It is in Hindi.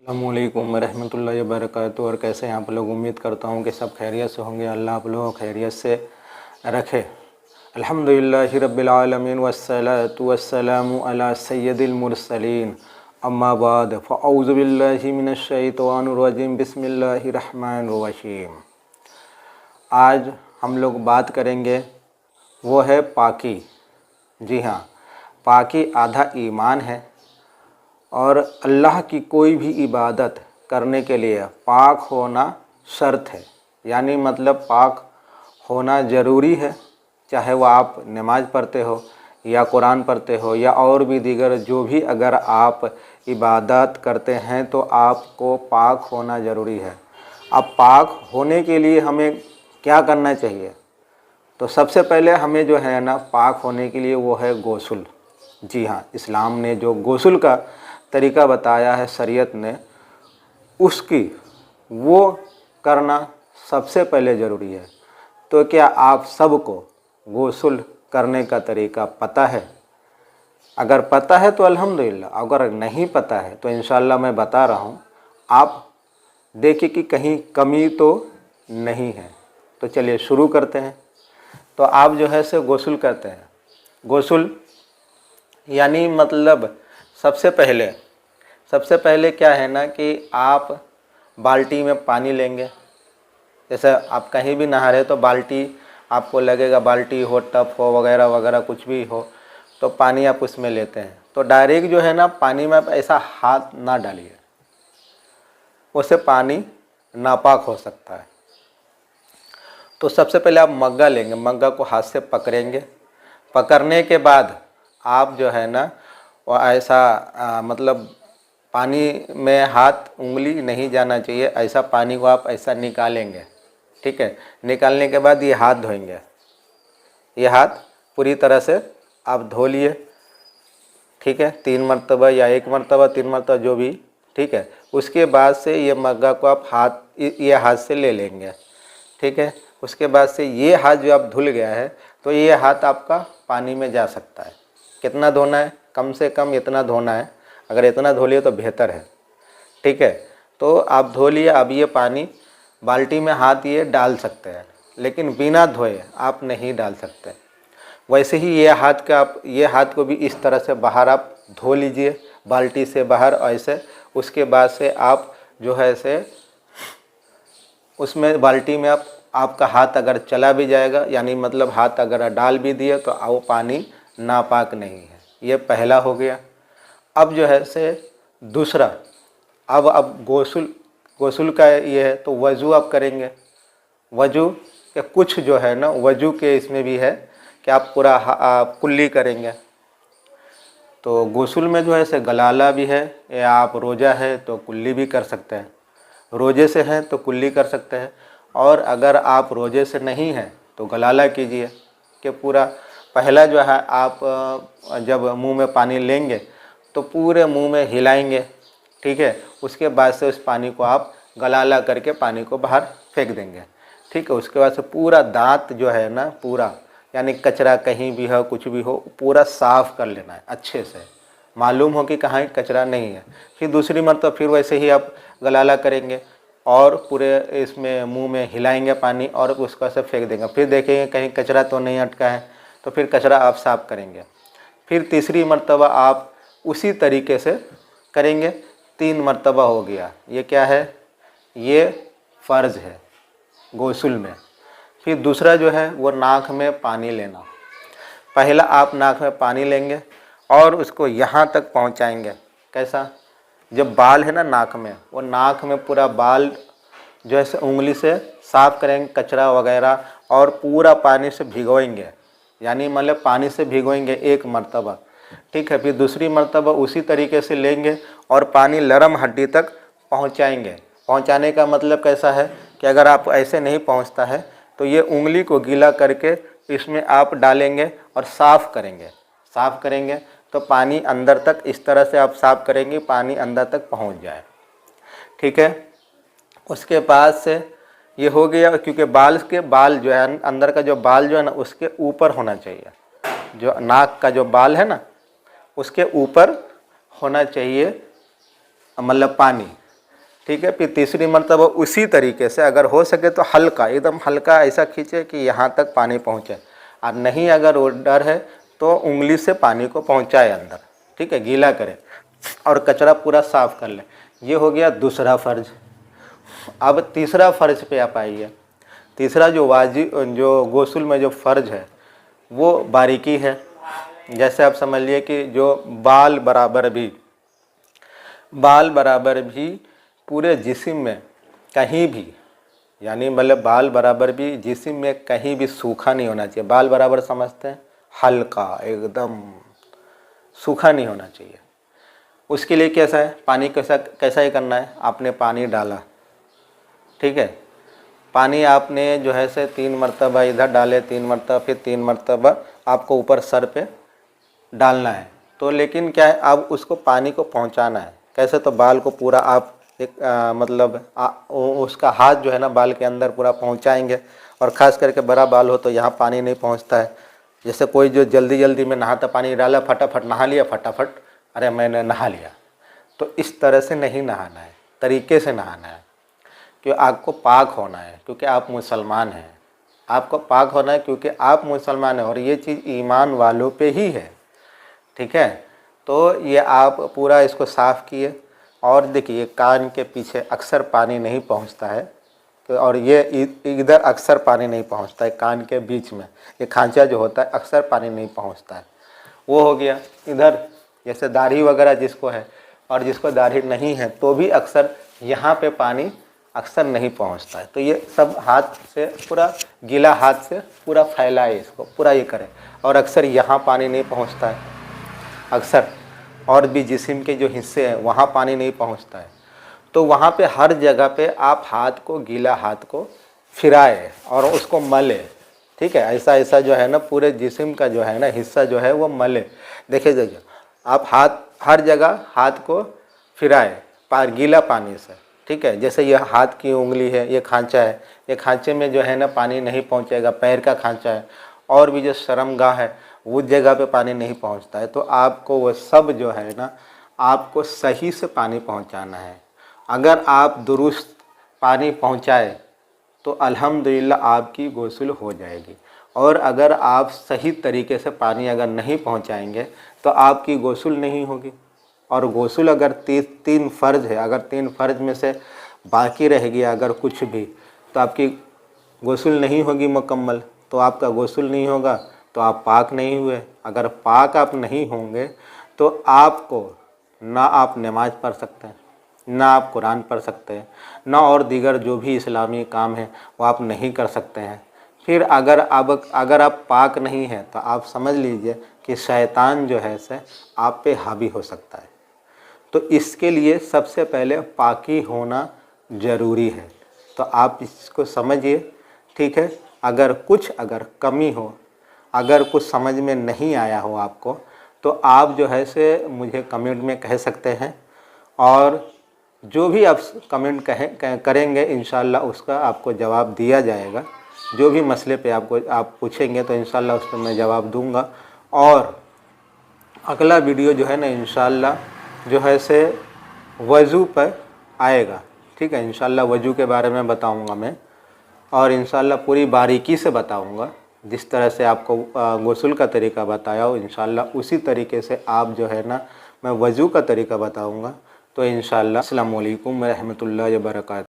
अस्सलामुअलैकुम वरहमतुल्लाहि वबरकातुहू। और कैसे हैं आप लोग? उम्मीद करता हूँ कि सब खैरियत से होंगे। अल्लाह आप लोगों को खैरियत से रखे। अल्हम्दुलिल्लाहि रब्बिल आलमीन वस्सलातु वस्सलामु अला सय्यदिल मुरसलीन अम्मा बाद फ़अऊज़ु बिल्लाहि मिनश शैतानिर रजीम बिस्मिल्लाहिर रहमानिर रहीम। आज हम लोग बात करेंगे वो है पाकी। जी हाँ, पाकी आधा ईमान है और अल्लाह की कोई भी इबादत करने के लिए पाक होना शर्त है। यानी मतलब पाक होना ज़रूरी है। चाहे वह आप नमाज़ पढ़ते हो या कुरान पढ़ते हो या और भी दीगर जो भी अगर आप इबादत करते हैं तो आपको पाक होना ज़रूरी है। अब पाक होने के लिए हमें क्या करना चाहिए? तो सबसे पहले हमें जो है ना पाक होने के लिए वो है गुस्ल। जी हाँ, इस्लाम ने जो गुस्ल का तरीका बताया है शरीयत ने, उसकी वो करना सबसे पहले ज़रूरी है। तो क्या आप सबको गुस्ल करने का तरीका पता है? अगर पता है तो अल्हम्दुलिल्लाह, अगर नहीं पता है तो इंशाअल्लाह मैं बता रहा हूँ। आप देखिए कि कहीं कमी तो नहीं है। तो चलिए शुरू करते हैं। तो आप जो है से गुस्ल करते हैं। गुस्ल यानी मतलब सबसे पहले क्या है ना कि आप बाल्टी में पानी लेंगे। जैसे आप कहीं भी नहा रहे तो बाल्टी आपको लगेगा, बाल्टी हो, टब हो, वगैरह वगैरह कुछ भी हो, तो पानी आप उसमें लेते हैं। तो डायरेक्ट जो है ना पानी में आप ऐसा हाथ ना डालिए, उससे पानी नापाक हो सकता है। तो सबसे पहले आप मग्गा लेंगे, मग्गा को हाथ से पकड़ेंगे। पकड़ने के बाद आप जो है ना वो ऐसा मतलब पानी में हाथ उंगली नहीं जाना चाहिए, ऐसा पानी को आप ऐसा निकालेंगे। ठीक है, निकालने के बाद ये हाथ धोएंगे। ये हाथ पूरी तरह से आप धो लिए। ठीक है, 3 मरतबा या 1 मरतबा, 3 मरतबा जो भी। ठीक है, उसके बाद से ये मग्गा को आप ये हाथ से ले लेंगे। ठीक है, उसके बाद से ये हाथ जो आप धुल गया है तो ये हाथ आपका पानी में जा सकता है। कितना धोना है? कम से कम इतना धोना है। अगर इतना धो लिए तो बेहतर है। ठीक है, तो आप धो लिए। अब ये पानी बाल्टी में हाथ ये डाल सकते हैं, लेकिन बिना धोए आप नहीं डाल सकते। वैसे ही ये हाथ को भी इस तरह से बाहर आप धो लीजिए, बाल्टी से बाहर ऐसे। उसके बाद से आप जो है से उसमें बाल्टी में आपका हाथ अगर चला भी जाएगा, यानी मतलब हाथ अगर डाल भी दिए तो वो पानी नापाक नहीं है। ये पहला हो गया। अब जो है से दूसरा, अब गुस्ल का ये है तो वज़ू आप करेंगे। वज़ू के कुछ जो है ना वज़ू के इसमें भी है कि आप पूरा कुल्ली करेंगे। तो गुस्ल में जो है से गलाला भी है, या आप रोज़ा है तो कुल्ली भी कर सकते हैं। रोज़े से हैं तो कुल्ली कर सकते हैं, और अगर आप रोज़े से नहीं हैं तो गलाला कीजिए कि पूरा पहला जो है आप जब मुंह में पानी लेंगे तो पूरे मुंह में हिलाएंगे। ठीक है, उसके बाद से उस पानी को आप गलाला करके पानी को बाहर फेंक देंगे। ठीक है, उसके बाद से पूरा दांत जो है ना पूरा, यानी कचरा कहीं भी हो कुछ भी हो पूरा साफ़ कर लेना है अच्छे से, मालूम हो कि कहाँ कचरा नहीं है। फिर दूसरी मरतबा फिर वैसे ही आप गलाला करेंगे और पूरे इसमें मुंह में हिलाएंगे पानी और उसका से फेंक देंगे। फिर देखेंगे कहीं कचरा तो नहीं अटका है, तो फिर कचरा आप साफ़ करेंगे। फिर तीसरी मरतबा आप उसी तरीके से करेंगे। 3 मरतबा हो गया। ये क्या है? ये फ़र्ज़ है गुस्ल में। फिर दूसरा जो है वो नाक में पानी लेना। पहला आप नाक में पानी लेंगे और उसको यहाँ तक पहुँचाएंगे। कैसा? जब बाल है ना नाक में, वो नाक में पूरा बाल जो है उंगली से साफ़ करेंगे कचरा वगैरह, और पूरा पानी से भिगोएंगे। यानी मतलब पानी से भिगोएंगे 1 मरतबा। ठीक है, फिर दूसरी मरतबा उसी तरीके से लेंगे और पानी नरम हड्डी तक पहुंचाएंगे। पहुंचाने का मतलब कैसा है कि अगर आप ऐसे नहीं पहुंचता है तो ये उंगली को गीला करके इसमें आप डालेंगे और साफ़ करेंगे तो पानी अंदर तक इस तरह से आप साफ़ करेंगे, पानी अंदर तक पहुंच जाए। ठीक है, उसके बाद से ये हो गया, क्योंकि बाल जो है अंदर का जो बाल जो है ना उसके ऊपर होना चाहिए। जो नाक का जो बाल है ना उसके ऊपर होना चाहिए मतलब पानी। ठीक है। फिर तीसरी मरतबा उसी तरीके से अगर हो सके तो हल्का, एकदम हल्का ऐसा खींचे कि यहाँ तक पानी पहुँचे, और नहीं अगर वो डर है तो उंगली से पानी को पहुँचाए अंदर, ठीक है, गीला करें और कचरा पूरा साफ़ कर लें। ये हो गया दूसरा फ़र्ज। अब तीसरा फ़र्ज पे आप आइए। तीसरा जो गुस्ल में जो फ़र्ज है वो बारीकी है। जैसे आप समझ लिए कि जो बाल बराबर भी पूरे जिस्म में कहीं भी, यानी मतलब बाल बराबर भी जिस्म में कहीं भी सूखा नहीं होना चाहिए। बाल बराबर समझते हैं, हल्का एकदम सूखा नहीं होना चाहिए। उसके लिए कैसा है, पानी कैसा ही करना है। आपने पानी डाला, ठीक है, पानी आपने जो है से 3 मरतबा इधर डाले, 3 मरतबा, फिर 3 मरतबा आपको ऊपर सर पे डालना है। तो लेकिन क्या है, अब उसको पानी को पहुंचाना है। कैसे, तो बाल को पूरा आप एक उसका हाथ जो है ना बाल के अंदर पूरा पहुंचाएंगे। और ख़ास करके बड़ा बाल हो तो यहाँ पानी नहीं पहुँचता है। जैसे कोई जो जल्दी में नहाता, पानी डाला फटाफट नहा लिया, फटाफट अरे मैंने नहा लिया, तो इस तरह से नहीं नहाना है, तरीके से नहाना है। क्योंकि आपको पाक होना है, क्योंकि आप मुसलमान हैं। आपको पाक होना है क्योंकि आप मुसलमान हैं, और ये चीज़ ईमान वालों पे ही है, ठीक है। तो ये आप पूरा इसको साफ़ किए। और देखिए कान के पीछे अक्सर पानी नहीं पहुंचता है, तो और ये इधर अक्सर पानी नहीं पहुंचता है, कान के बीच में ये खांचा जो होता है अक्सर पानी नहीं पहुंचता है। वो हो गया। इधर जैसे दाढ़ी वगैरह जिसको है, और जिसको दाढ़ी नहीं है तो भी अक्सर यहाँ पे पानी अक्सर नहीं पहुँचता है। तो ये सब हाथ से पूरा गीला हाथ से पूरा फैलाए, इसको पूरा ये करें। और अक्सर यहाँ पानी नहीं पहुँचता है अक्सर, और भी जिस्म के जो हिस्से हैं वहाँ पानी नहीं पहुँचता है। तो वहाँ पे हर जगह पे आप हाथ को, गीला हाथ को फिराए और उसको मले, ठीक है। ऐसा जो है ना पूरे जिस्म का जो है ना हिस्सा जो है वो मले। देखिए आप हाथ हर जगह हाथ को फिराए गीला पानी से, ठीक है। जैसे ये हाथ की उंगली है, ये खांचा है, ये खांचे में जो है ना पानी नहीं पहुँचेगा। पैर का खांचा है, और भी जो शर्मगाह है वो जगह पे पानी नहीं पहुँचता है। तो आपको वो सब जो है ना आपको सही से पानी पहुँचाना है। अगर आप दुरुस्त पानी पहुँचाए तो अल्हम्दुलिल्लाह आपकी गुस्ल हो जाएगी। और अगर आप सही तरीके से पानी अगर नहीं पहुँचाएंगे तो आपकी गुस्ल नहीं होगी। और गुस्ल अगर 3 फ़र्ज है, अगर 3 फ़र्ज में से बाकी रह गया अगर कुछ भी, तो आपकी गुस्ल नहीं होगी मुकम्मल। तो आपका गुस्ल नहीं होगा तो आप पाक नहीं हुए। अगर पाक आप नहीं होंगे तो आपको ना आप नमाज़ पढ़ सकते हैं, ना आप कुरान पढ़ सकते हैं, ना और दीगर जो भी इस्लामी काम है वो आप नहीं कर सकते हैं। फिर अगर आप पाक नहीं हैं तो आप समझ लीजिए कि शैतान जो है से आप पे हावी हो सकता है। तो इसके लिए सबसे पहले पाकी होना ज़रूरी है। तो आप इसको समझिए, ठीक है। अगर कमी हो, अगर कुछ समझ में नहीं आया हो आपको, तो आप जो है से मुझे कमेंट में कह सकते हैं। और जो भी आप कमेंट करेंगे इंशाल्लाह उसका आपको जवाब दिया जाएगा। जो भी मसले पे आप पूछेंगे तो इंशाल्लाह उस पर मैं जवाब दूंगा। और अगला वीडियो जो है ना इंशाल्लाह जो है से वज़ू पर आएगा, ठीक है। इंशाल्लाह वज़ू के बारे में बताऊंगा मैं, और इंशाल्लाह पूरी बारीकी से बताऊंगा। जिस तरह से आपको गुस्ल का तरीका बताया हो इंशाल्लाह उसी तरीके से आप जो है ना मैं वज़ू का तरीका बताऊंगा। तो इंशाल्लाह अस्सलामु अलैकुम व रहमतुल्लाहि व बरकातहू।